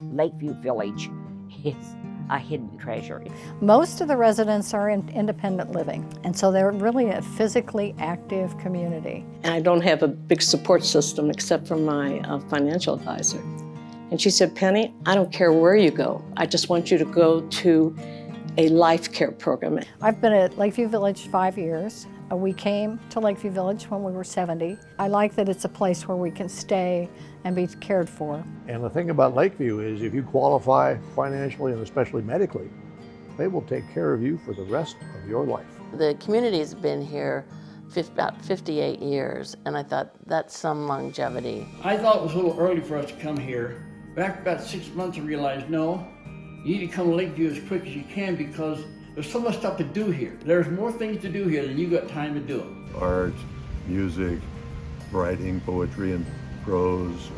Lakeview Village is a hidden treasure. Most of the residents are in independent living, and so they're really a physically active community. I don't have a big support system except for my financial advisor. And she said, Penny, I don't care where you go. I just want you to go to a life care program. I've been at Lakeview Village 5 years. We came to Lakeview Village when we were 70. I like that it's a place where we can stay and be cared for. And the thing about Lakeview is if you qualify financially and especially medically, they will take care of you for the rest of your life. The community's been here about 58 years, and I thought that's some longevity. I thought it was a little early for us to come here. But after about 6 months, I realized, no, you need to come to Lakeview as quick as you can because there's so much stuff to do here. There's more things to do here than you got time to do. Art, music, writing, poetry and prose,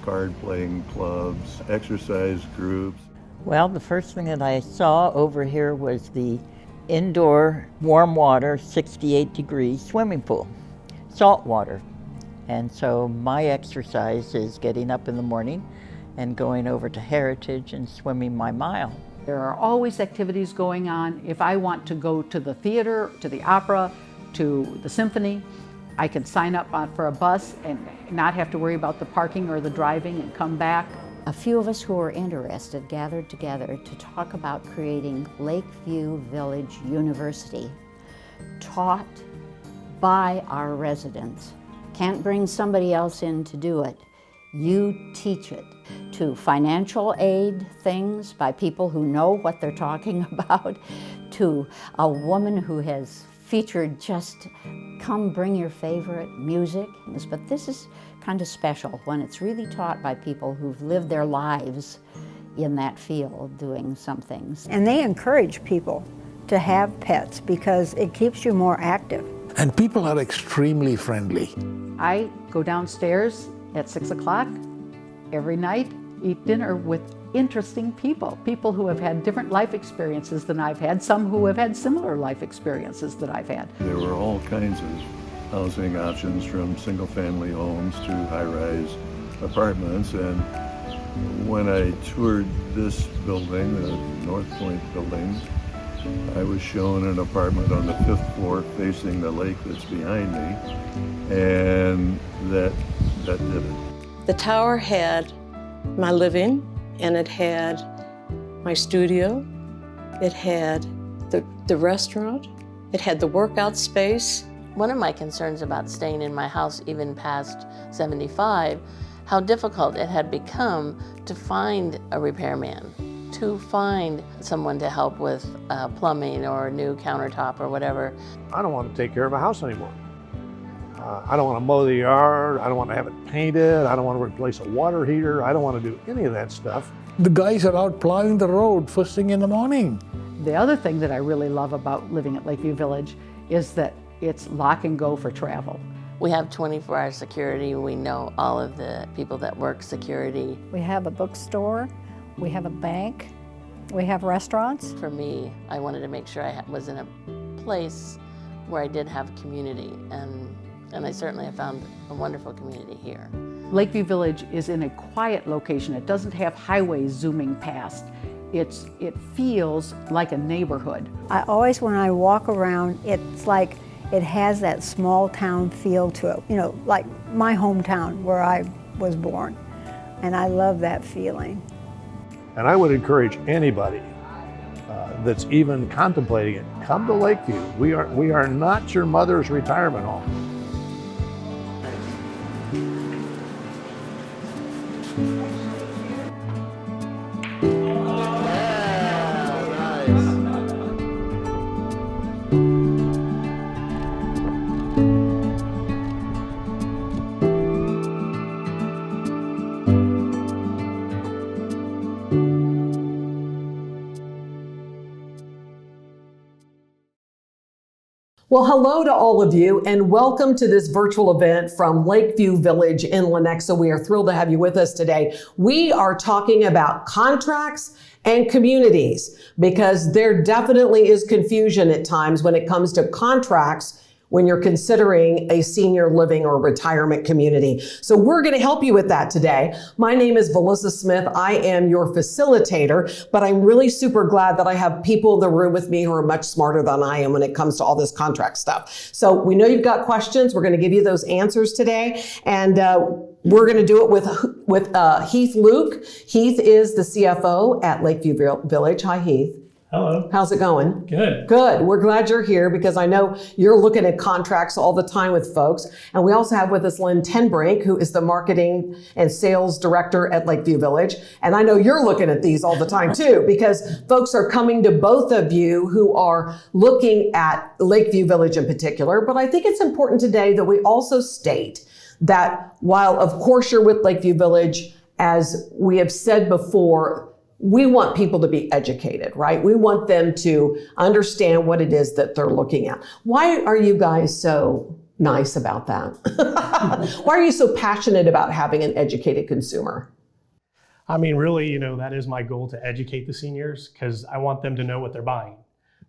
card playing clubs, exercise groups. Well, the first thing that I saw over here was the indoor warm water, 68 degree swimming pool, salt water. And so my exercise is getting up in the morning and going over to Heritage and swimming my mile. There are always activities going on. If I want to go to the theater, to the opera, to the symphony, I can sign up for a bus and not have to worry about the parking or the driving and come back. A few of us who are interested gathered together to talk about creating Lakeview Village University, taught by our residents. Can't bring somebody else in to do it. You teach it to financial aid things by people who know what they're talking about, to a woman who has featured just come bring your favorite music. But this is kind of special when it's really taught by people who've lived their lives in that field doing some things. And they encourage people to have pets because it keeps you more active. And people are extremely friendly. I go downstairs at 6 o'clock every night, eat dinner with interesting people who have had different life experiences than I've had, some who have had similar life experiences that I've had. There were all kinds of housing options from single-family homes to high-rise apartments, and when I toured this building, the North Point building, I was shown an apartment on the 5th floor facing the lake that's behind me, and that did it. The tower had my living, and it had my studio, it had the restaurant, it had the workout space. One of my concerns about staying in my house even past 75, how difficult it had become to find a repairman, to find someone to help with plumbing or a new countertop or whatever. I don't want to take care of a house anymore. I don't want to mow the yard, I don't want to have it painted, I don't want to replace a water heater, I don't want to do any of that stuff. The guys are out plowing the road first thing in the morning. The other thing that I really love about living at Lakeview Village is that it's lock and go for travel. We have 24-hour security. We know all of the people that work security. We have a bookstore, we have a bank, we have restaurants. For me, I wanted to make sure I was in a place where I did have community, and I certainly have found a wonderful community here. Lakeview Village is in a quiet location. It doesn't have highways zooming past. It feels like a neighborhood. I always, when I walk around, it's like it has that small town feel to it. You know, like my hometown where I was born. And I love that feeling. And I would encourage anybody that's even contemplating it, come to Lakeview. We are not your mother's retirement home. Well, hello to all of you and welcome to this virtual event from Lakeview Village in Lenexa. We are thrilled to have you with us today. We are talking about contracts and communities because there definitely is confusion at times when it comes to contracts when you're considering a senior living or retirement community. So we're going to help you with that today. My name is Melissa Smith. I am your facilitator, but I'm really super glad that I have people in the room with me who are much smarter than I am when it comes to all this contract stuff. So we know you've got questions. We're going to give you those answers today. And we're going to do it with Heath Luke. Heath is the CFO at Lakeview Village. Hi, Heath. Hello. How's it going? Good. Good. We're glad you're here because I know you're looking at contracts all the time with folks. And we also have with us Lynn Tenbrink, who is the marketing and sales director at Lakeview Village. And I know you're looking at these all the time too, because folks are coming to both of you who are looking at Lakeview Village in particular. But I think it's important today that we also state that while of course you're with Lakeview Village, as we have said before, we want people to be educated, right? We want them to understand what it is that they're looking at. Why are you guys so nice about that? Why are you so passionate about having an educated consumer? I mean, really, that is my goal, to educate the seniors, because I want them to know what they're buying,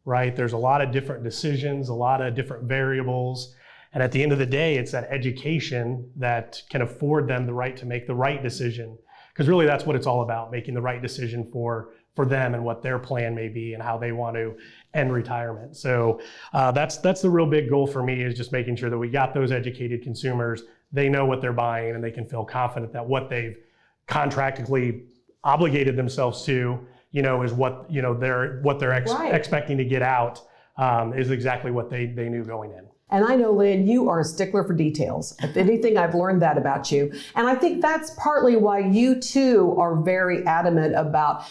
right? There's a lot of different decisions, a lot of different variables. And at the end of the day, it's that education that can afford them the right to make the right decision. Because really that's what it's all about, making the right decision for them and what their plan may be and how they want to end retirement. So that's the real big goal for me, is just making sure that we got those educated consumers. They know what they're buying and they can feel confident that what they've contractually obligated themselves to, is what, they're expecting to get out is exactly what they knew going in. And I know, Lynn, you are a stickler for details. If anything, I've learned that about you. And I think that's partly why you too are very adamant about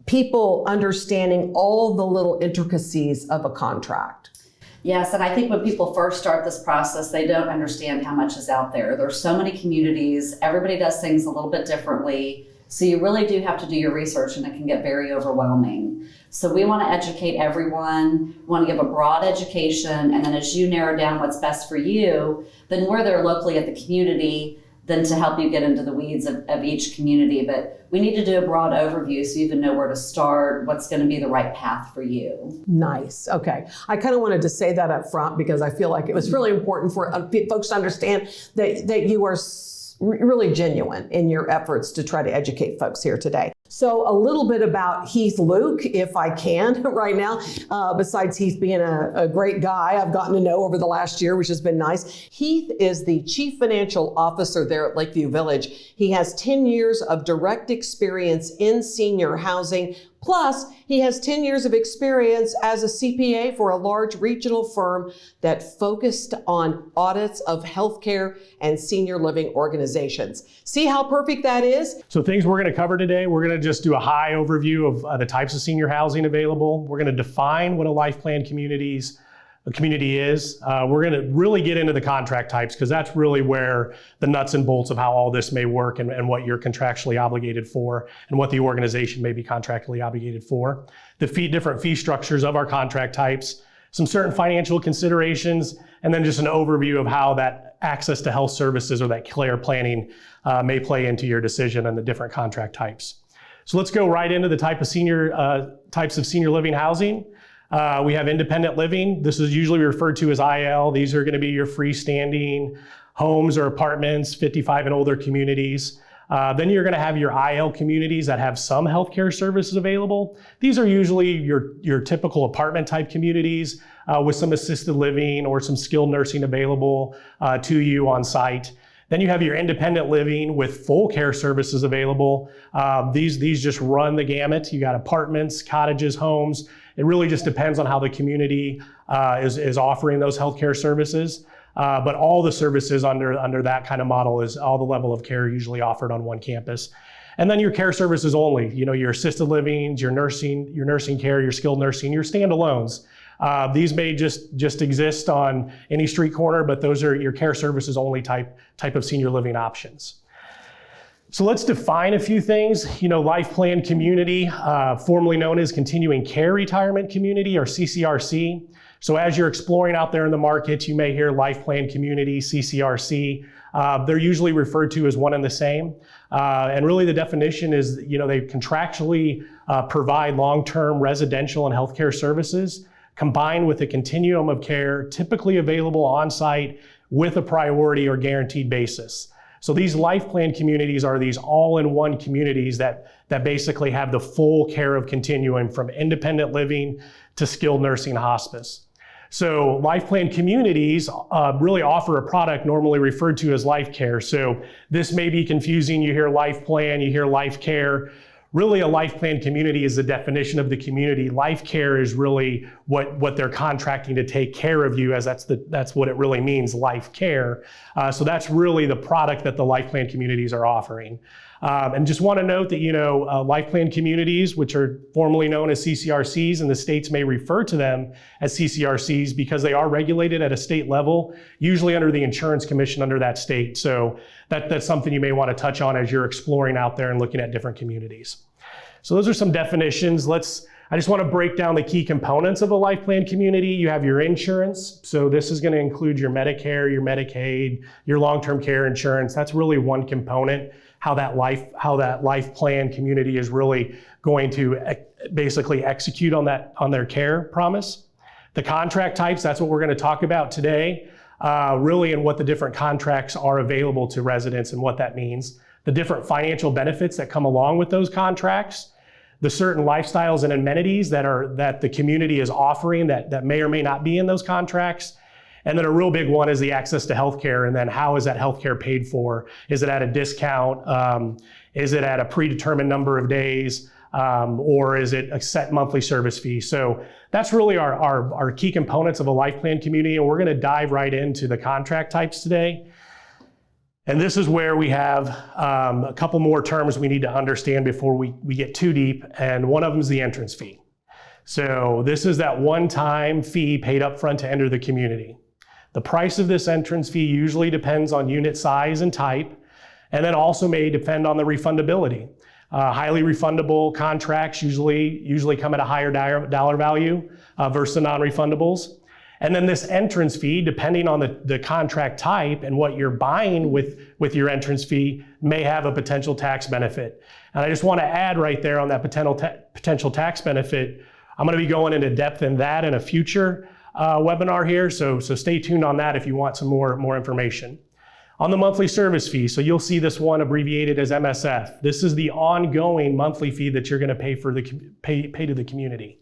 people understanding all the little intricacies of a contract. Yes, and I think when people first start this process, they don't understand how much is out there. There's so many communities, everybody does things a little bit differently. So you really do have to do your research, and it can get very overwhelming. So we want to educate everyone, we want to give a broad education, and then as you narrow down what's best for you, then we're there locally at the community then to help you get into the weeds of each community. But we need to do a broad overview so you even know where to start, what's going to be the right path for you. Nice. Okay. I kind of wanted to say that up front because I feel like it was really important for folks to understand that you are really genuine in your efforts to try to educate folks here today. So a little bit about Heath Luke, if I can, right now. Besides Heath being a great guy I've gotten to know over the last year, which has been nice. Heath is the Chief Financial Officer there at Lakeview Village. He has 10 years of direct experience in senior housing. Plus, he has 10 years of experience as a CPA for a large regional firm that focused on audits of healthcare and senior living organizations. See how perfect that is? So things we're going to cover today, we're going to just do a high overview of the types of senior housing available. We're going to define what a life plan community is. We're going to really get into the contract types, because that's really where the nuts and bolts of how all this may work and what you're contractually obligated for and what the organization may be contractually obligated for. The different fee structures of our contract types, some certain financial considerations, and then just an overview of how that access to health services or that care planning may play into your decision and the different contract types. So let's go right into the types of senior living housing. We have independent living. This is usually referred to as IL. These are going to be your freestanding homes or apartments, 55 and older communities. Then you're going to have your IL communities that have some healthcare services available. These are usually your typical apartment type communities with some assisted living or some skilled nursing available to you on site. Then you have your independent living with full care services available. These just run the gamut. You got apartments, cottages, homes. It really just depends on how the community is offering those healthcare services. But all the services under that kind of model is all the level of care usually offered on one campus. And then your care services only, your assisted livings, your nursing care, your skilled nursing, your standalones. These may just exist on any street corner, but those are your care services only type of senior living options. So let's define a few things. Life plan community, formerly known as continuing care retirement community or CCRC. So as you're exploring out there in the market, you may hear life plan community, CCRC. They're usually referred to as one and the same. And really the definition is, they contractually provide long-term residential and healthcare services combined with a continuum of care typically available on site with a priority or guaranteed basis. So these life plan communities are these all-in-one communities that basically have the full care of continuum from independent living to skilled nursing hospice. So life plan communities really offer a product normally referred to as life care. So this may be confusing. You hear life plan, you hear life care. Really, a life plan community is the definition of the community. Life care is really what they're contracting to take care of you, as that's what it really means, life care. So that's really the product that the life plan communities are offering. And just want to note that, life plan communities, which are formerly known as CCRCs, and the states may refer to them as CCRCs because they are regulated at a state level, usually under the insurance commission under that state. So that's something you may want to touch on as you're exploring out there and looking at different communities. So those are some definitions. I just want to break down the key components of a life plan community. You have your insurance. So this is going to include your Medicare, your Medicaid, your long-term care insurance. That's really one component, how that life plan community is really going to basically execute on their care promise. The contract types, that's what we're going to talk about today, really, and what the different contracts are available to residents and what that means. The different financial benefits that come along with those contracts, the certain lifestyles and amenities that the community is offering that may or may not be in those contracts. And then a real big one is the access to healthcare, and then how is that healthcare paid for? Is it at a discount? Is it at a predetermined number of days? Or is it a set monthly service fee? So that's really our key components of a life plan community, and we're going to dive right into the contract types today. And this is where we have a couple more terms we need to understand before we get too deep, and one of them is the entrance fee. So this is that one-time fee paid up front to enter the community. The price of this entrance fee usually depends on unit size and type, and then also may depend on the refundability. Highly refundable contracts usually come at a higher dollar value versus non-refundables. And then this entrance fee, depending on the contract type and what you're buying with your entrance fee, may have a potential tax benefit. And I just want to add right there on that potential tax benefit, I'm going to be going into depth in that in a future webinar here, so stay tuned on that if you want some more information. On the monthly service fee, so you'll see this one abbreviated as MSF. This is the ongoing monthly fee that you're going to pay to the community.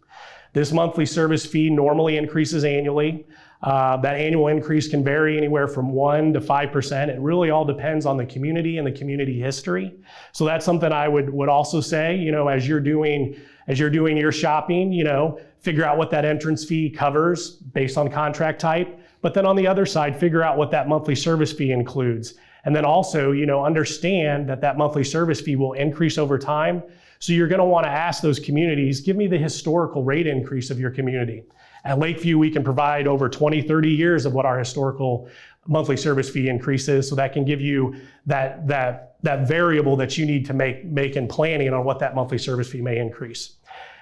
This monthly service fee normally increases annually. That annual increase can vary anywhere from 1% to 5%. It really all depends on the community and the community history. So that's something I would also say, as you're doing your shopping, figure out what that entrance fee covers based on contract type. But then on the other side, figure out what that monthly service fee includes. And then also, understand that monthly service fee will increase over time. So you're going to want to ask those communities, give me the historical rate increase of your community. At Lakeview, we can provide over 20, 30 years of what our historical monthly service fee increase is. So that can give you that variable that you need to make in planning on what that monthly service fee may increase.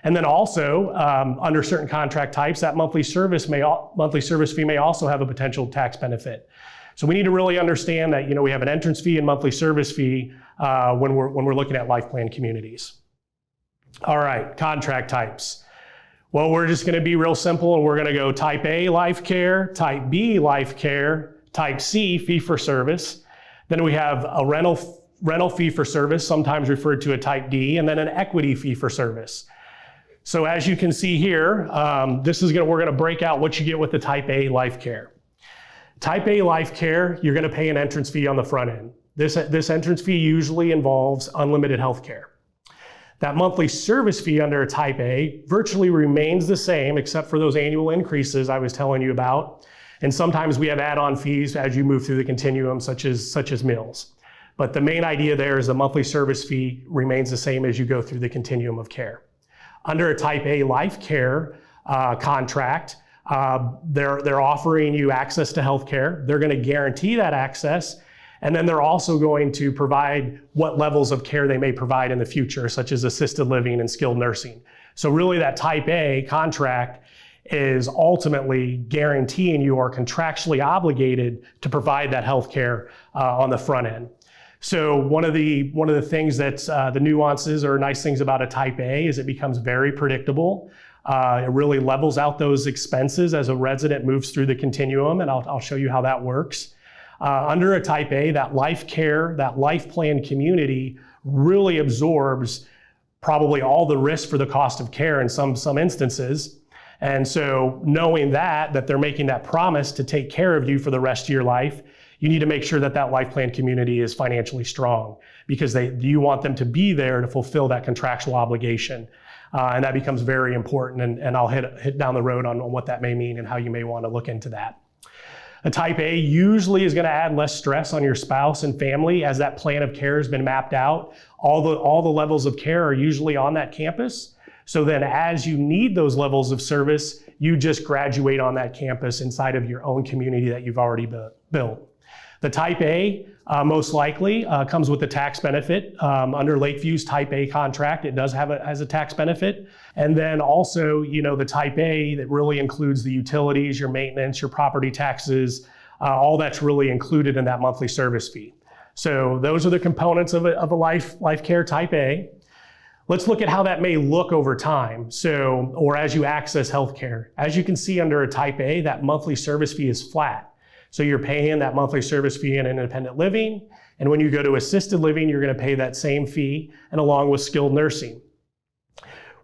And then also, under certain contract types, that monthly service fee may also have a potential tax benefit. So we need to really understand that we have an entrance fee and monthly service fee when we're looking at life plan communities. All right, contract types. Well, we're just going to be real simple, and we're going to go type A, life care, type B, life care, type C, fee for service. Then we have a rental fee for service, sometimes referred to as type D, and then an equity fee for service. So as you can see here, we're going to break out what you get with the type A life care. Type A life care, you're going to pay an entrance fee on the front end. This entrance fee usually involves unlimited health care. That monthly service fee under a type A virtually remains the same except for those annual increases I was telling you about. And sometimes we have add-on fees as you move through the continuum, such as meals. But the main idea there is the monthly service fee remains the same as you go through the continuum of care. Under a type A life care contract, they're offering you access to health care. They're going to guarantee that access. And then they're also going to provide what levels of care they may provide in the future, such as assisted living and skilled nursing. So really that type A contract is ultimately guaranteeing you are contractually obligated to provide that health care on the front end. So one of the things that's the nuances or nice things about a Type A is it becomes very predictable. It really levels out those expenses as a resident moves through the continuum, and I'll show you how that works. Under a Type A, that life care, that life plan community really absorbs probably all the risk for the cost of care in some instances. And so knowing that they're making that promise to take care of you for the rest of your life, you need to make sure that life plan community is financially strong, because you want them to be there to fulfill that contractual obligation. And that becomes very important, and I'll hit down the road on what that may mean and how you may want to look into that. A Type A usually is going to add less stress on your spouse and family as that plan of care has been mapped out. All the levels of care are usually on that campus. So then as you need those levels of service, you just graduate on that campus inside of your own community that you've already built. The Type A most likely comes with a tax benefit. Under Lakeview's Type A contract, it does have a tax benefit. And then also, the Type A that really includes the utilities, your maintenance, your property taxes, all that's really included in that monthly service fee. So those are the components of a life care Type A. Let's look at how that may look over time. Or as you access healthcare. As you can see under a Type A, that monthly service fee is flat. So you're paying that monthly service fee in independent living. And when you go to assisted living, you're going to pay that same fee, and along with skilled nursing.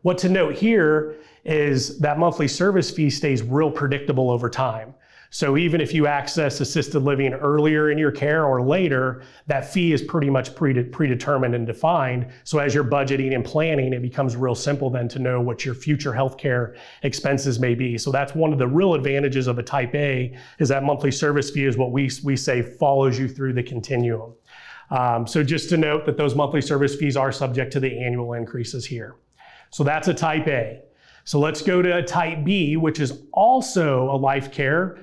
What to note here is that monthly service fee stays real predictable over time. So even if you access assisted living earlier in your care or later, that fee is pretty much predetermined and defined. So as you're budgeting and planning, it becomes real simple then to know what your future healthcare expenses may be. So that's one of the real advantages of a Type A, is that monthly service fee is what we say follows you through the continuum. So just to note that those monthly service fees are subject to the annual increases here. So that's a Type A. So let's go to a Type B, which is also a life care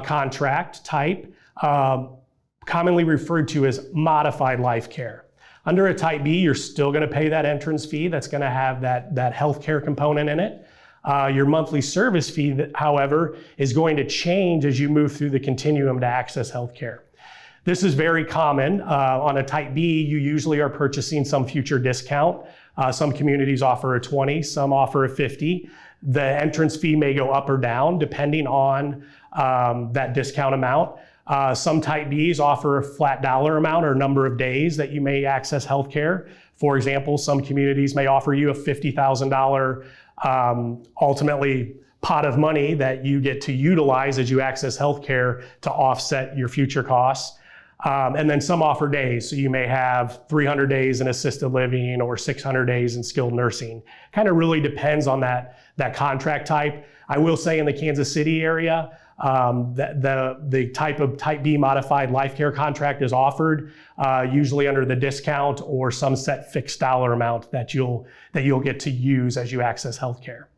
contract type, commonly referred to as modified life care. Under a Type B, you're still going to pay that entrance fee that's going to have that healthcare component in it. Your monthly service fee, however, is going to change as you move through the continuum to access healthcare. This is very common. On a Type B, you usually are purchasing some future discount. Some communities offer a 20, some offer a 50. The entrance fee may go up or down depending on that discount amount. Some Type Bs offer a flat dollar amount or number of days that you may access healthcare. For example, some communities may offer you a $50,000 ultimately pot of money that you get to utilize as you access healthcare to offset your future costs. And then some offer days. So you may have 300 days in assisted living or 600 days in skilled nursing. Kind of really depends on that contract type. I will say in the Kansas City area, the type of Type B modified life care contract is offered usually under the discount or some set fixed dollar amount that you'll get to use as you access healthcare.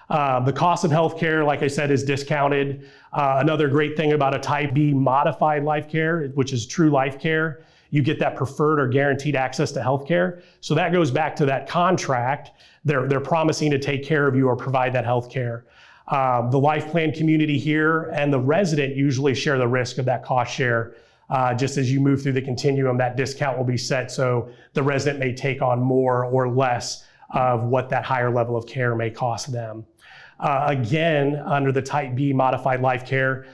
The cost of healthcare, like I said, is discounted. Another great thing about a Type B modified life care, which is true life care, you get that preferred or guaranteed access to healthcare. So that goes back to that contract. They're promising to take care of you or provide that healthcare. The life plan community here and the resident usually share the risk of that cost share. Just as you move through the continuum, that discount will be set so the resident may take on more or less of what that higher level of care may cost them. Again, under the Type B modified life care,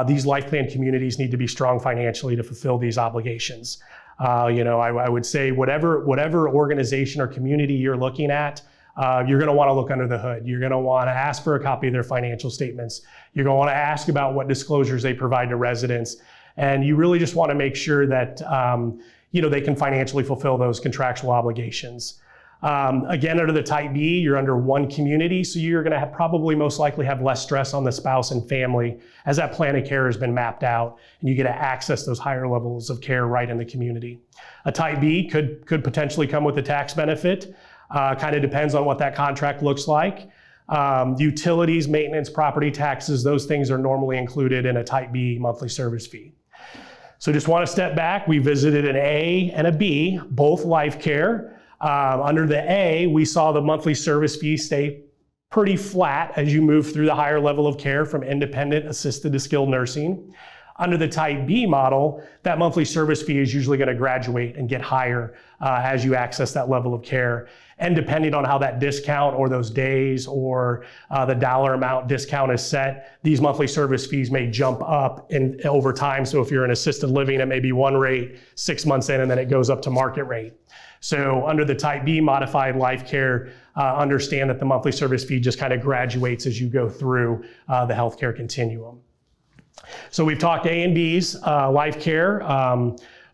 these life plan communities need to be strong financially to fulfill these obligations. I would say whatever organization or community you're looking at, you're going to want to look under the hood. You're going to want to ask for a copy of their financial statements. You're going to want to ask about what disclosures they provide to residents. And you really just want to make sure that they can financially fulfill those contractual obligations. Again, under the Type B, you're under one community, so you're going to probably most likely have less stress on the spouse and family as that plan of care has been mapped out, and you get to access those higher levels of care right in the community. A Type B could potentially come with a tax benefit. Kind of depends on what that contract looks like. Utilities, maintenance, property taxes, those things are normally included in a Type B monthly service fee. So just want to step back. We visited an A and a B, both life care. Under the A, we saw the monthly service fee stay pretty flat as you move through the higher level of care from independent, assisted to skilled nursing. Under the Type B model, that monthly service fee is usually going to graduate and get higher as you access that level of care. And depending on how that discount or those days or the dollar amount discount is set, these monthly service fees may jump up over time. So if you're in assisted living, it may be one rate 6 months in, and then it goes up to market rate. So under the Type B modified life care, understand that the monthly service fee just kind of graduates as you go through the healthcare continuum. So we've talked A and B's, life care,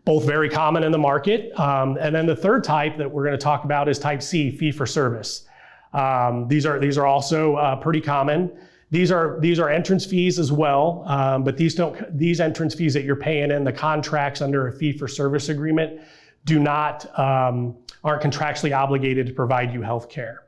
both very common in the market. And then the third type that we're going to talk about is Type C, fee for service. These are also pretty common. These are entrance fees as well, but these entrance fees that you're paying in the contracts under a fee for service agreement aren't contractually obligated to provide you health care.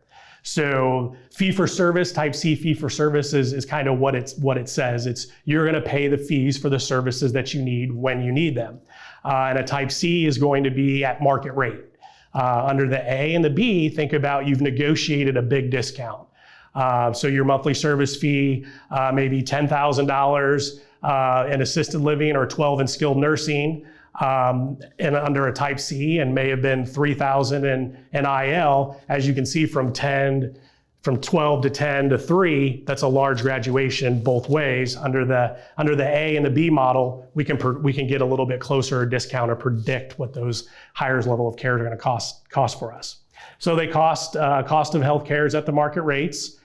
So fee for service, Type C fee for service is kind of what it says. It's you're going to pay the fees for the services that you need when you need them. And a Type C is going to be at market rate. Under the A and the B, think about you've negotiated a big discount. So your monthly service fee may be $10,000 in assisted living or $12,000 in skilled nursing. And under a Type C, and may have been $3,000 in IL. As you can see, from 12 to 10 to 3, that's a large graduation both ways. Under the A and the B model, we can get a little bit closer or discount or predict what those higher level of care are going to cost for us. So they cost of health care is at the market rates.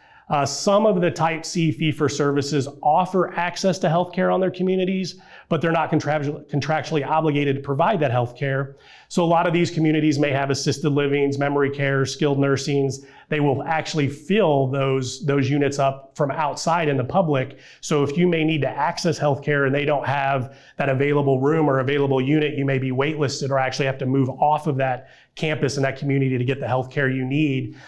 Some of the Type C fee for services offer access to health care on their communities, but they're not contractually obligated to provide that health care. So a lot of these communities may have assisted livings, memory care, skilled nursings. They will actually fill those units up from outside in the public. So if you may need to access health care and they don't have that available room or available unit, you may be waitlisted or actually have to move off of that campus and that community to get the health care you need,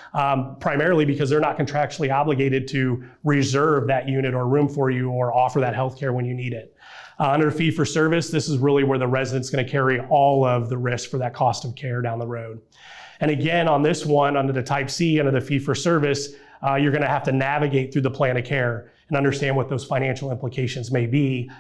primarily because they're not contractually obligated to reserve that unit or room for you or offer that health care when you need it. Under fee for service, this is really where the resident's going to carry all of the risk for that cost of care down the road. And again, on this one, under the Type C, under the fee for service, you're going to have to navigate through the plan of care and understand what those financial implications may be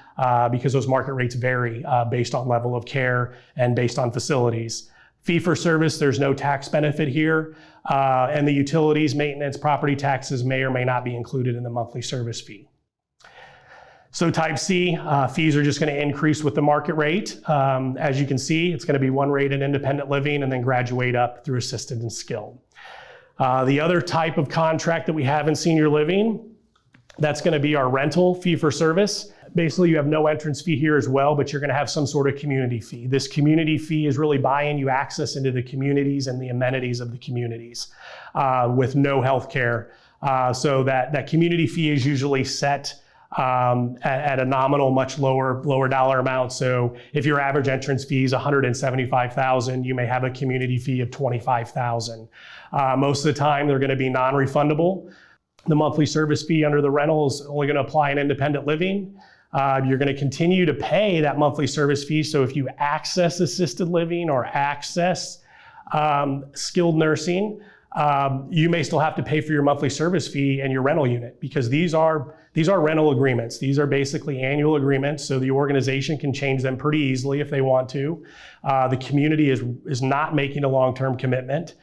because those market rates vary based on level of care and based on facilities. Fee for service, there's no tax benefit here, and the utilities, maintenance, property taxes may or may not be included in the monthly service fee. So Type C, fees are just going to increase with the market rate. As you can see, it's going to be one rate in independent living and then graduate up through assisted and skilled. The other type of contract that we have in senior living, that's going to be our rental fee for service. Basically, you have no entrance fee here as well, but you're going to have some sort of community fee. This community fee is really buying you access into the communities and the amenities of the communities with no health care. So that community fee is usually set at a nominal, much lower dollar amount. So if your average entrance fee is $175,000, you may have a community fee of $25,000. Most of the time, they're going to be non-refundable. The monthly service fee under the rental is only going to apply in independent living. You're going to continue to pay that monthly service fee. So if you access assisted living or access skilled nursing, you may still have to pay for your monthly service fee and your rental unit because these are rental agreements. These are basically annual agreements, so the organization can change them pretty easily if they want to. The community is not making a long-term commitment.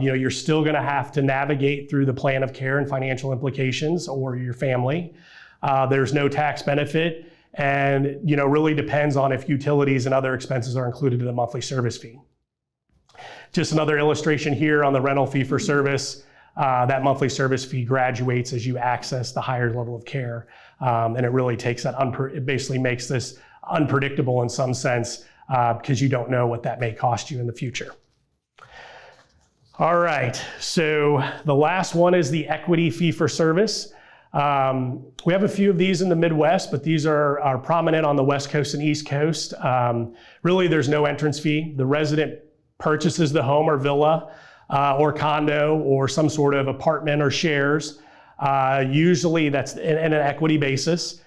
You're still going to have to navigate through the plan of care and financial implications or your family. There's no tax benefit, and really depends on if utilities and other expenses are included in the monthly service fee. Just another illustration here on the rental fee for service. That monthly service fee graduates as you access the higher level of care. And it really takes it basically makes this unpredictable in some sense because you don't know what that may cost you in the future. All right, so the last one is the equity fee for service. We have a few of these in the Midwest, but these are prominent on the West Coast and East Coast. Really, there's no entrance fee. The resident purchases the home or villa or condo or some sort of apartment or shares. Usually that's in an equity basis.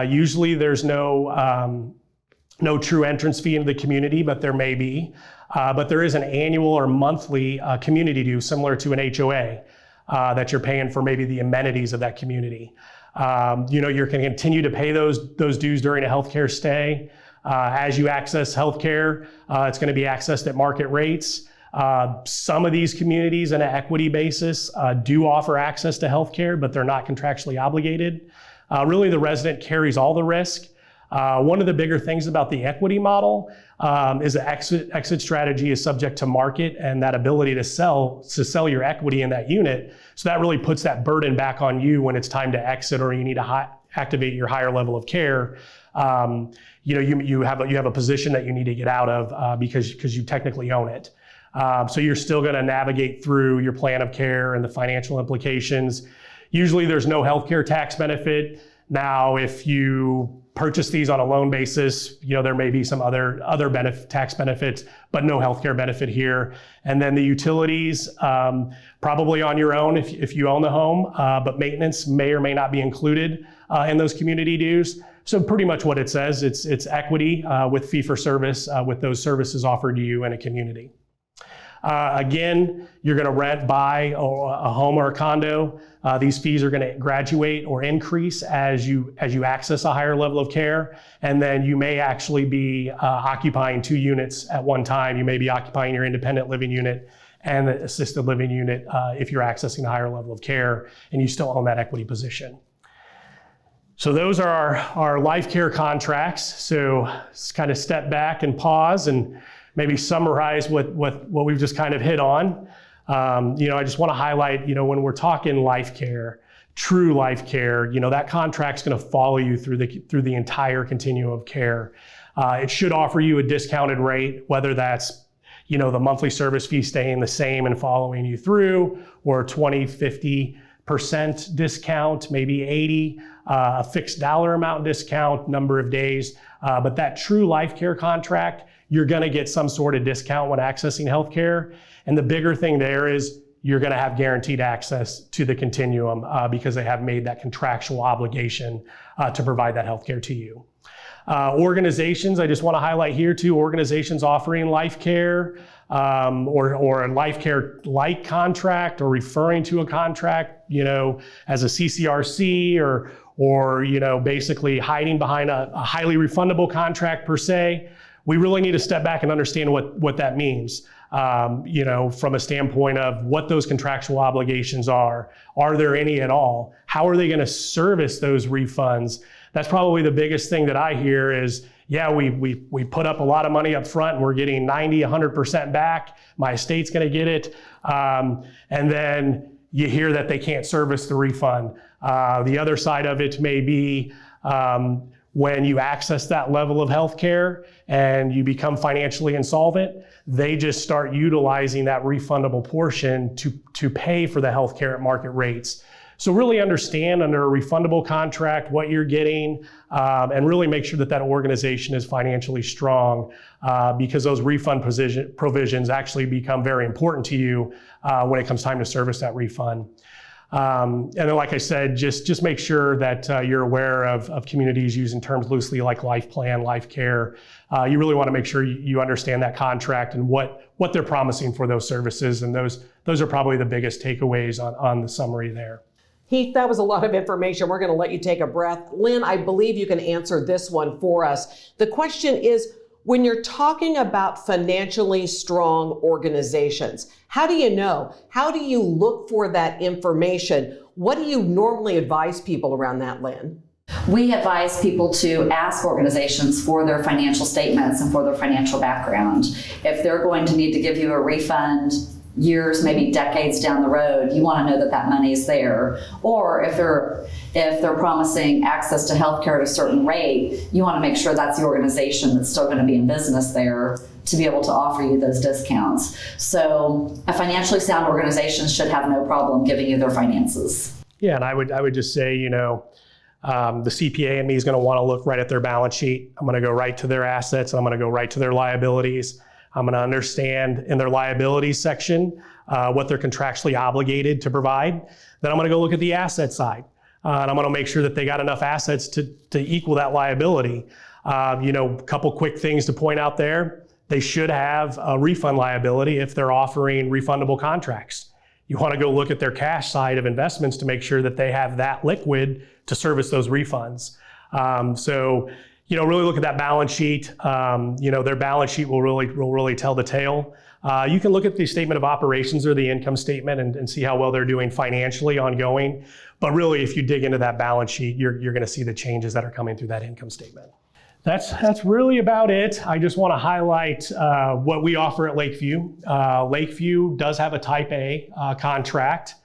Usually there's no true entrance fee into the community, but there may be. But there is an annual or monthly community due, similar to an HOA, that you're paying for maybe the amenities of that community. You're going to continue to pay those dues during a healthcare stay. As you access healthcare, it's going to be accessed at market rates. Some of these communities on an equity basis do offer access to healthcare, but they're not contractually obligated. Really, the resident carries all the risk. One of the bigger things about the equity model is the exit strategy is subject to market and that ability to sell your equity in that unit. So that really puts that burden back on you when it's time to exit or you need to activate your higher level of care. You have a position that you need to get out of because you technically own it. So you're still going to navigate through your plan of care and the financial implications. Usually there's no healthcare tax benefit. Now, if you purchase these on a loan basis, there may be some other tax benefits, but no healthcare benefit here. And then the utilities, probably on your own if you own the home, but maintenance may or may not be included in those community dues. So pretty much what it says, it's equity with fee for service with those services offered to you in a community. Again, you're going to rent, buy a home or a condo. These fees are going to graduate or increase as you access a higher level of care. And then you may actually be occupying 2 units at one time. You may be occupying your independent living unit and the assisted living unit if you're accessing a higher level of care and you still own that equity position. So those are our life care contracts. So let's kind of step back and pause and maybe summarize what we've just kind of hit on. I just want to highlight, when we're talking life care, true life care, that contract's going to follow you through the entire continuum of care. It should offer you a discounted rate, whether that's, the monthly service fee staying the same and following you through, or 20, 50% discount, maybe 80, a fixed dollar amount discount, number of days. But that true life care contract, you're going to get some sort of discount when accessing healthcare. And the bigger thing there is you're going to have guaranteed access to the continuum because they have made that contractual obligation to provide that healthcare to you. Organizations, I just want to highlight here too, organizations offering life care or a life care like contract or referring to a contract, as a CCRC or basically hiding behind a highly refundable contract per se. We really need to step back and understand what that means, from a standpoint of what those contractual obligations are. Are there any at all? How are they going to service those refunds? That's probably the biggest thing that I hear is, we put up a lot of money up front and we're getting 90, 100% back. My estate's going to get it. And then you hear that they can't service the refund. The other side of it may be, when you access that level of healthcare and you become financially insolvent, they just start utilizing that refundable portion to pay for the healthcare at market rates. So really understand under a refundable contract what you're getting and really make sure that organization is financially strong because those refund provisions actually become very important to you when it comes time to service that refund. And then, like I said, just make sure that you're aware of communities using terms loosely like life plan, life care. You really want to make sure you understand that contract and what they're promising for those services. And those are probably the biggest takeaways on the summary there. Heath, that was a lot of information. We're going to let you take a breath. Lynn, I believe you can answer this one for us. The question is, when you're talking about financially strong organizations, how do you know? How do you look for that information? What do you normally advise people around that, Lynn? We advise people to ask organizations for their financial statements and for their financial background. If they're going to need to give you a refund years, maybe decades down the road, you want to know that that money is there. Or if they're promising access to healthcare at a certain rate, you want to make sure that's the organization that's still going to be in business there to be able to offer you those discounts. So a financially sound organization should have no problem giving you their finances. Yeah, and I would just say, the CPA in me is going to want to look right at their balance sheet. I'm going to go right to their assets. I'm going to go right to their liabilities. I'm going to understand in their liabilities section what they're contractually obligated to provide. Then I'm going to go look at the asset side. And I'm going to make sure that they got enough assets to equal that liability. A couple quick things to point out there. They should have a refund liability if they're offering refundable contracts. You want to go look at their cash side of investments to make sure that they have that liquid to service those refunds. So, really look at that balance sheet. Their balance sheet will really tell the tale. You can look at the statement of operations or the income statement and see how well they're doing financially ongoing. But really, if you dig into that balance sheet, you're going to see the changes that are coming through that income statement. That's really about it. I just want to highlight what we offer at Lakeview. Lakeview does have a Type A contract.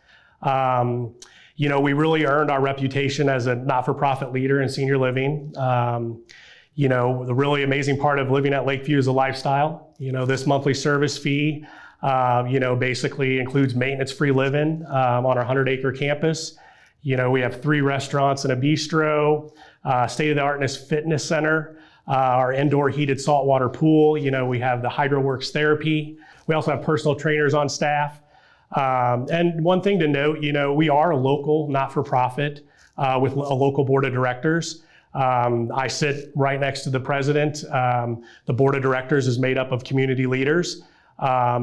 We really earned our reputation as a not-for-profit leader in senior living. The really amazing part of living at Lakeview is a lifestyle. This monthly service fee, basically includes maintenance-free living on our 100-acre campus. We have 3 restaurants and a bistro, state-of-the-art fitness center, our indoor heated saltwater pool. We have the HydroWorks therapy. We also have personal trainers on staff. And one thing to note, we are a local not-for-profit with a local board of directors. I sit right next to the president. The board of directors is made up of community leaders.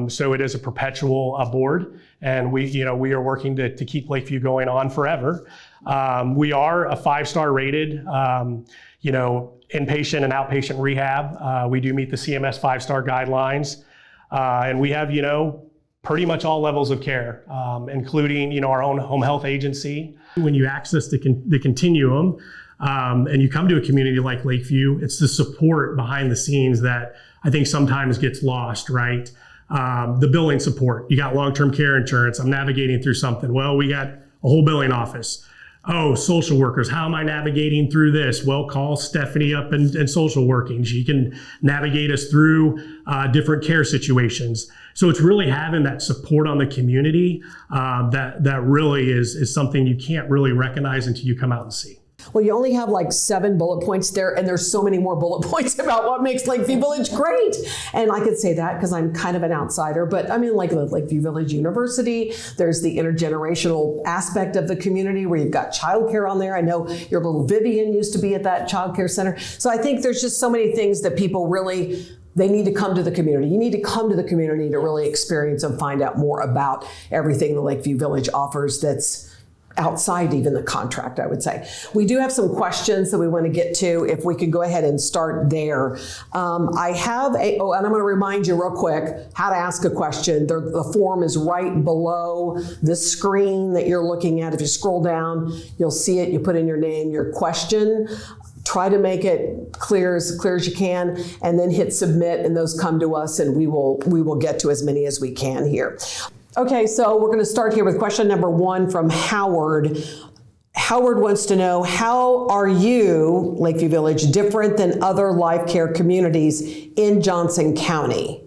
So it is a perpetual board, and we are working to keep Lakeview going on forever. We are a 5-star rated, inpatient and outpatient rehab. We do meet the CMS 5-star guidelines, and we have, pretty much all levels of care, including, our own home health agency. When you access the continuum, and you come to a community like Lakeview, it's the support behind the scenes that I think sometimes gets lost, right? The billing support. You got long-term care insurance. I'm navigating through something. Well, we got a whole billing office. Oh, social workers. How am I navigating through this? Well, call Stephanie up in social working. She can navigate us through different care situations. So it's really having that support on the community that really is something you can't really recognize until you come out and see. Well, you only have like 7 bullet points there, and there's so many more bullet points about what makes Lakeview Village great. And I could say that because I'm kind of an outsider, but I mean, like Lakeview Village University, there's the intergenerational aspect of the community where you've got childcare on there. I know your little Vivian used to be at that childcare center. So I think there's just so many things that people really, they need to come to the community. You need to come to the community to really experience and find out more about everything the Lakeview Village offers that's outside even the contract, I would say. We do have some questions that we want to get to. If we could go ahead and start there. I have and I'm going to remind you real quick how to ask a question. The form is right below the screen that you're looking at. If you scroll down, you'll see it. You put in your name, your question. Try to make it clear as you can, and then hit submit, and those come to us, and we will get to as many as we can here. Okay, so we're going to start here with question number 1 from Howard. Howard wants to know, how are you, Lakeview Village, different than other life care communities in Johnson County?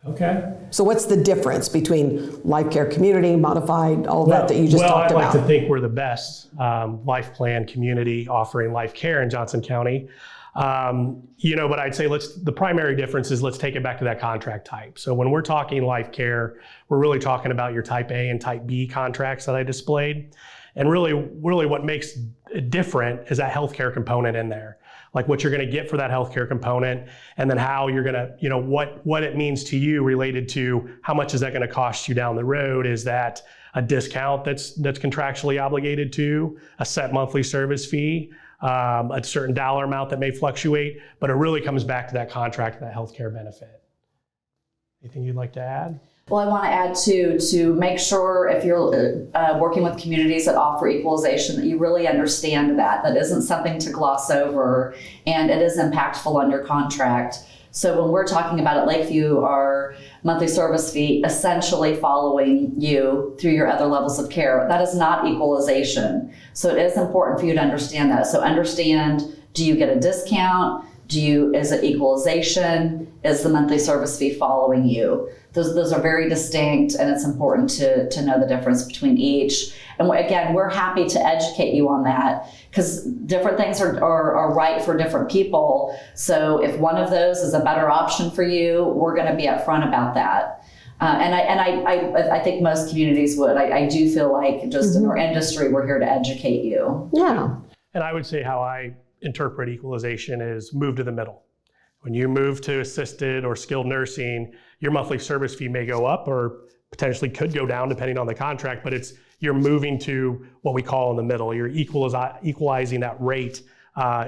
Okay. So what's the difference between life care community, modified, all of that you just talked about? I'd like to think we're the best life plan community offering life care in Johnson County. But I'd say the primary difference is let's take it back to that contract type. So when we're talking life care, we're really talking about your Type A and Type B contracts that I displayed. And really what makes it different is that healthcare component in there. Like what you're going to get for that healthcare component, and then how you're going to, what it means to you related to how much is that going to cost you down the road. Is that a discount that's contractually obligated to, a set monthly service fee, a certain dollar amount that may fluctuate, but it really comes back to that contract, that healthcare benefit. Anything you'd like to add? Well, I want to add to make sure if you're working with communities that offer equalization, that you really understand that isn't something to gloss over, and it is impactful on your contract. So when we're talking about at Lakeview, our monthly service fee essentially following you through your other levels of care, that is not equalization. So it is important for you to understand that. So understand, do you get a discount? Is it equalization? Is the monthly service fee following you? Those are very distinct, and it's important to know the difference between each. And again, we're happy to educate you on that, because different things are right for different people. So if one of those is a better option for you, we're going to be upfront about that. And I think most communities would. I do feel like just in our industry, we're here to educate you. Yeah. And I would say how I interpret equalization is move to the middle. When you move to assisted or skilled nursing, your monthly service fee may go up or potentially could go down depending on the contract, but you're moving to what we call in the middle. You're equalizing that rate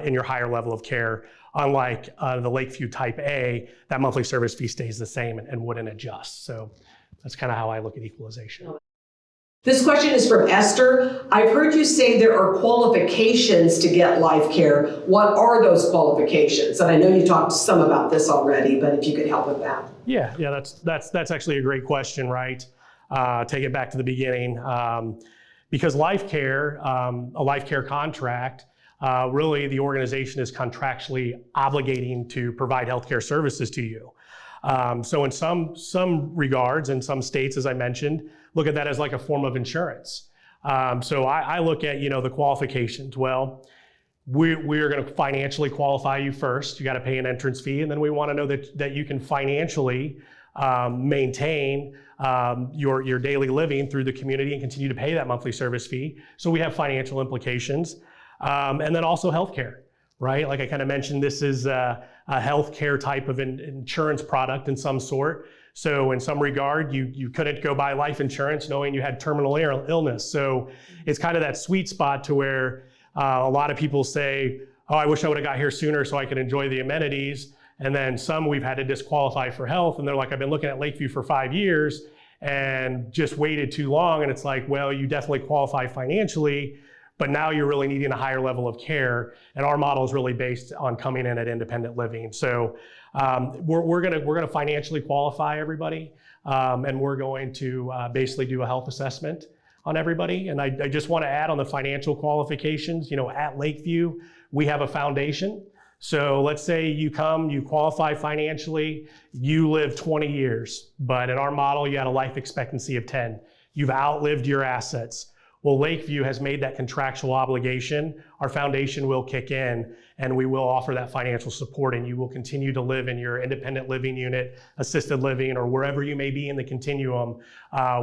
in your higher level of care. Unlike the Lakeview Type A, that monthly service fee stays the same and wouldn't adjust. So that's kind of how I look at equalization. This question is from Esther. I've heard you say there are qualifications to get life care. What are those qualifications? And I know you talked some about this already, but if you could help with that. Yeah, that's actually a great question, right? Take it back to the beginning. Because life care, a life care contract, really the organization is contractually obligating to provide healthcare services to you. So in some regards, in some states, as I mentioned, look at that as like a form of insurance. So I look at, the qualifications. Well, we're going to financially qualify you first. You got to pay an entrance fee, and then we want to know that you can financially maintain your daily living through the community and continue to pay that monthly service fee. So we have financial implications, and then also healthcare, right? Like I kind of mentioned, this is a healthcare type of insurance product in some sort. So in some regard, you couldn't go buy life insurance knowing you had terminal illness. So it's kind of that sweet spot to where a lot of people say, oh, I wish I would have got here sooner so I could enjoy the amenities. And then some we've had to disqualify for health. And they're like, I've been looking at Lakeview for 5 years and just waited too long. And it's like, well, you definitely qualify financially, but now you're really needing a higher level of care. And our model is really based on coming in at independent living. So we're gonna financially qualify everybody, and we're going to basically do a health assessment on everybody. And I just want to add on the financial qualifications. At Lakeview, we have a foundation. So let's say you come, you qualify financially, you live 20 years, but in our model, you had a life expectancy of 10. You've outlived your assets. Well, Lakeview has made that contractual obligation. Our foundation will kick in and we will offer that financial support, and you will continue to live in your independent living unit, assisted living, or wherever you may be in the continuum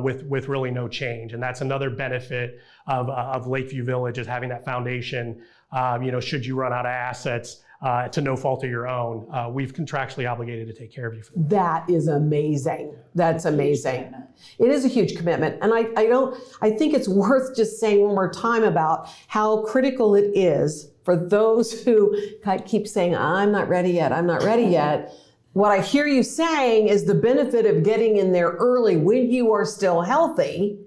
with really no change. And that's another benefit of Lakeview Village, is having that foundation. Should you run out of assets, to no fault of your own, we've contractually obligated to take care of you. That is amazing. That's amazing. It is a huge commitment. And I think it's worth just saying one more time about how critical it is for those who keep saying, I'm not ready yet, I'm not ready yet. What I hear you saying is the benefit of getting in there early when you are still healthy,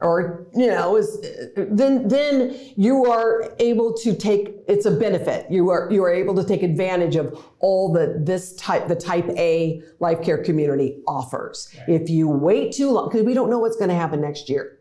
or then you are able to take, it's a benefit. You are able to take advantage of all the type A life care community offers. Right. If you wait too long, because we don't know what's going to happen next year.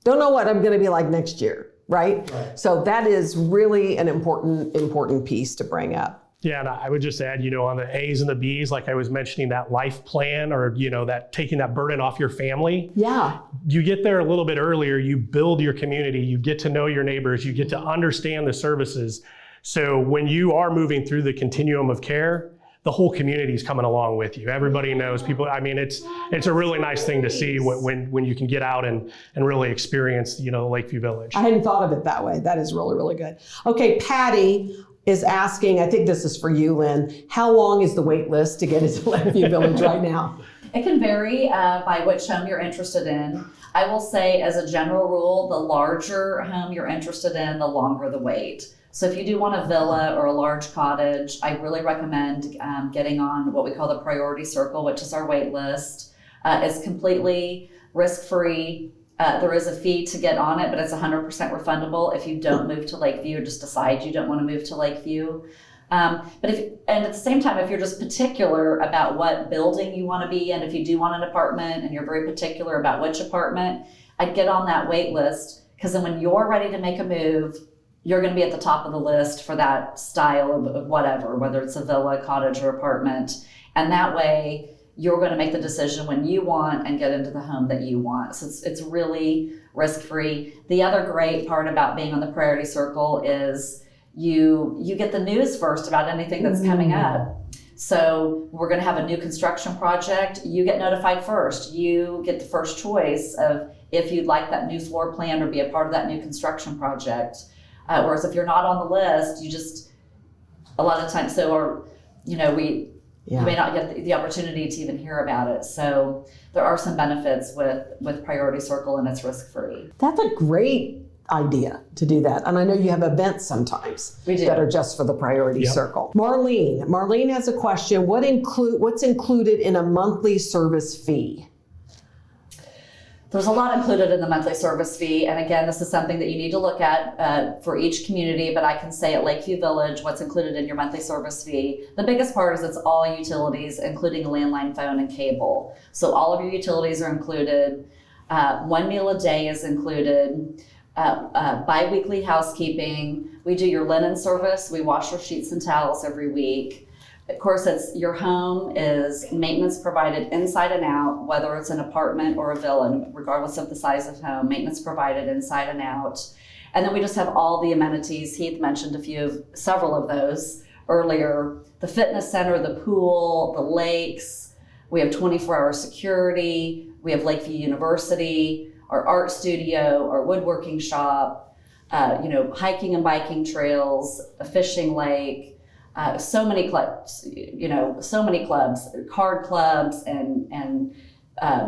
Don't know what I'm going to be like next year, right? So that is really an important piece to bring up. Yeah, and I would just add, on the A's and the B's, like I was mentioning, that life plan, or, that taking that burden off your family. Yeah. You get there a little bit earlier, you build your community, you get to know your neighbors, you get to understand the services. So when you are moving through the continuum of care, the whole community is coming along with you. Everybody knows people. I mean, it's a really nice thing to see when you can get out and really experience, the Lakeview Village. I hadn't thought of it that way. That is really, really good. Okay, Patty is asking, I think this is for you, Lynn, how long is the wait list to get into Lakeview Village right now? It can vary by which home you're interested in. I will say, as a general rule, the larger home you're interested in, the longer the wait. So if you do want a villa or a large cottage, I really recommend getting on what we call the priority circle, which is our wait list. It's completely risk-free. There is a fee to get on it, but it's 100% refundable if you don't move to Lakeview or just decide you don't want to move to Lakeview. And at the same time, if you're just particular about what building you want to be in, if you do want an apartment and you're very particular about which apartment, I'd get on that wait list, because then when you're ready to make a move, you're going to be at the top of the list for that style of whatever, whether it's a villa, cottage, or apartment. And that way, you're going to make the decision when you want and get into the home that you want. So it's really risk-free. The other great part about being on the priority circle is you get the news first about anything that's coming up. So we're going to have a new construction project. You get notified first. You get the first choice of if you'd like that new floor plan or be a part of that new construction project. Whereas if you're not on the list, you just, a lot of times, You may not get the opportunity to even hear about it. So there are some benefits with Priority Circle, and it's risk-free. That's a great idea to do that. And I know you have events sometimes that are just for the Priority Circle. Marlene has a question. What's included in a monthly service fee? There's a lot included in the monthly service fee. And again, this is something that you need to look at for each community, but I can say at Lakeview Village, what's included in your monthly service fee. The biggest part is it's all utilities, including a landline phone and cable. So all of your utilities are included. 1 meal a day is included. Bi-weekly housekeeping. We do your linen service. We wash your sheets and towels every week. Of course, your home is maintenance provided inside and out, whether it's an apartment or a villa, regardless of the size of home, maintenance provided inside and out. And then we just have all the amenities. Heath mentioned several of those earlier. The fitness center, the pool, the lakes. We have 24-hour security. We have Lakeview University, our art studio, our woodworking shop, hiking and biking trails, a fishing lake. So many clubs, card clubs and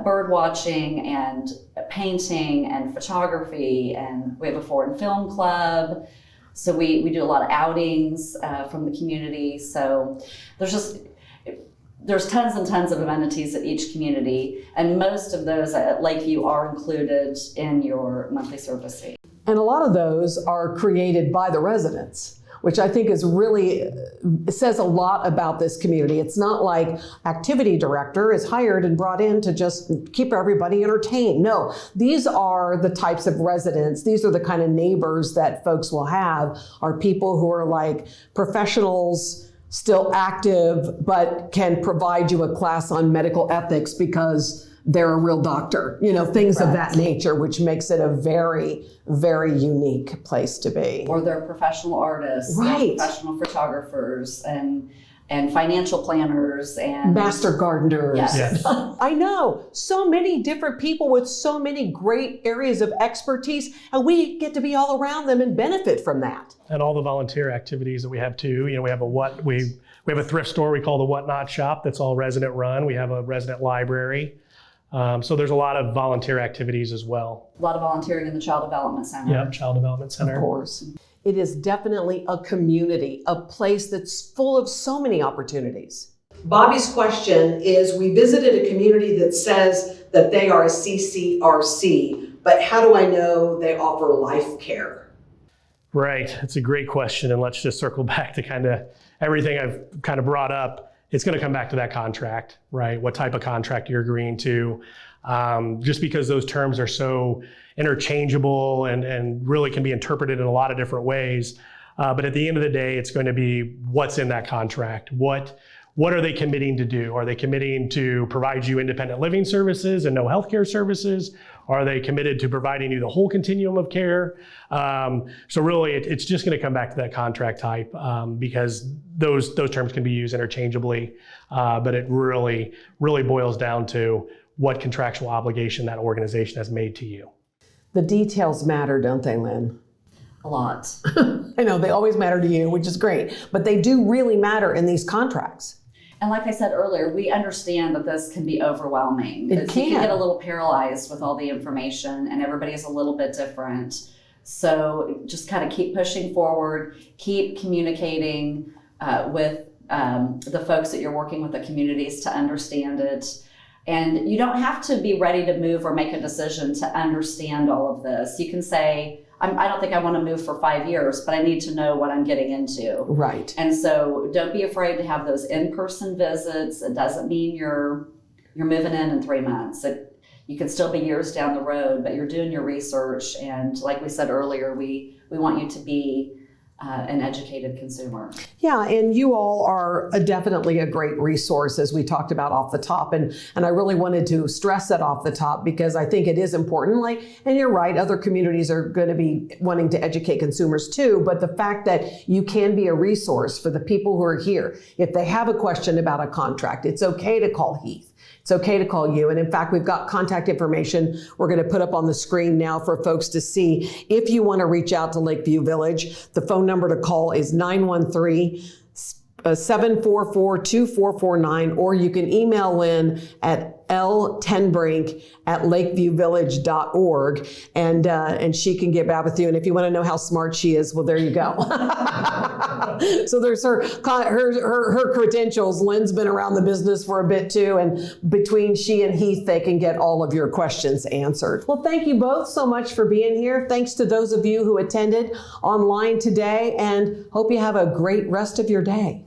bird watching and painting and photography, and we have a foreign film club. So we do a lot of outings from the community. So there's tons and tons of amenities at each community, and most of those at Lakeview are included in your monthly service fee. And a lot of those are created by the residents, which I think is really, says a lot about this community. It's not like activity director is hired and brought in to just keep everybody entertained. No, these are the types of residents. These are the kind of neighbors that folks will have, are people who are like professionals, still active, but can provide you a class on medical ethics because they're a real doctor, things of that nature, which makes it a very, very unique place to be. Or they're professional artists, right? Professional photographers and financial planners and master gardeners. Yes. I know so many different people with so many great areas of expertise, and we get to be all around them and benefit from that. And all the volunteer activities that we have too. We have we have a thrift store we call the Whatnot Shop that's all resident run. We have a resident library. So there's a lot of volunteer activities as well. A lot of volunteering in the Child Development Center. Yeah, Child Development Center. Of course. It is definitely a community, a place that's full of so many opportunities. Bobby's question is, we visited a community that says that they are a CCRC, but how do I know they offer life care? Right, it's a great question. And let's just circle back to kind of everything I've kind of brought up. It's going to come back to that contract, right? What type of contract you're agreeing to. Just because those terms are so interchangeable and really can be interpreted in a lot of different ways. But at the end of the day, it's going to be what's in that contract. What are they committing to do? Are they committing to provide you independent living services and no healthcare services? Are they committed to providing you the whole continuum of care? So really, it's just going to come back to that contract type because those terms can be used interchangeably. But it really boils down to what contractual obligation that organization has made to you. The details matter, don't they, Lynn? A lot. I know, they always matter to you, which is great, but they do really matter in these contracts. And like I said earlier, we understand that this can be overwhelming. It can. You can get a little paralyzed with all the information, and everybody is a little bit different. So just kind of keep pushing forward, keep communicating with the folks that you're working with, the communities, to understand it. And you don't have to be ready to move or make a decision to understand all of this. You can say, I don't think I want to move for 5 years, but I need to know what I'm getting into. Right. And so don't be afraid to have those in-person visits. It doesn't mean you're moving in 3 months. You can still be years down the road, but you're doing your research. And like we said earlier, we want you to be an educated consumer. Yeah, and you all are definitely a great resource, as we talked about off the top. And I really wanted to stress that off the top because I think it is important. And you're right, other communities are going to be wanting to educate consumers too. But the fact that you can be a resource for the people who are here, if they have a question about a contract, it's okay to call Heath. It's okay to call you. And in fact, we've got contact information we're going to put up on the screen now for folks to see. If you want to reach out to Lakeview Village, the phone number to call is 913 744-2449, or you can email Lynn at ltenbrink@lakeviewvillage.org, and she can get back with you. And if you want to know how smart she is, well, there you go. So there's her credentials. Lynn's been around the business for a bit too, and between she and Heath, they can get all of your questions answered. Well, thank you both so much for being here. Thanks to those of you who attended online today, and hope you have a great rest of your day.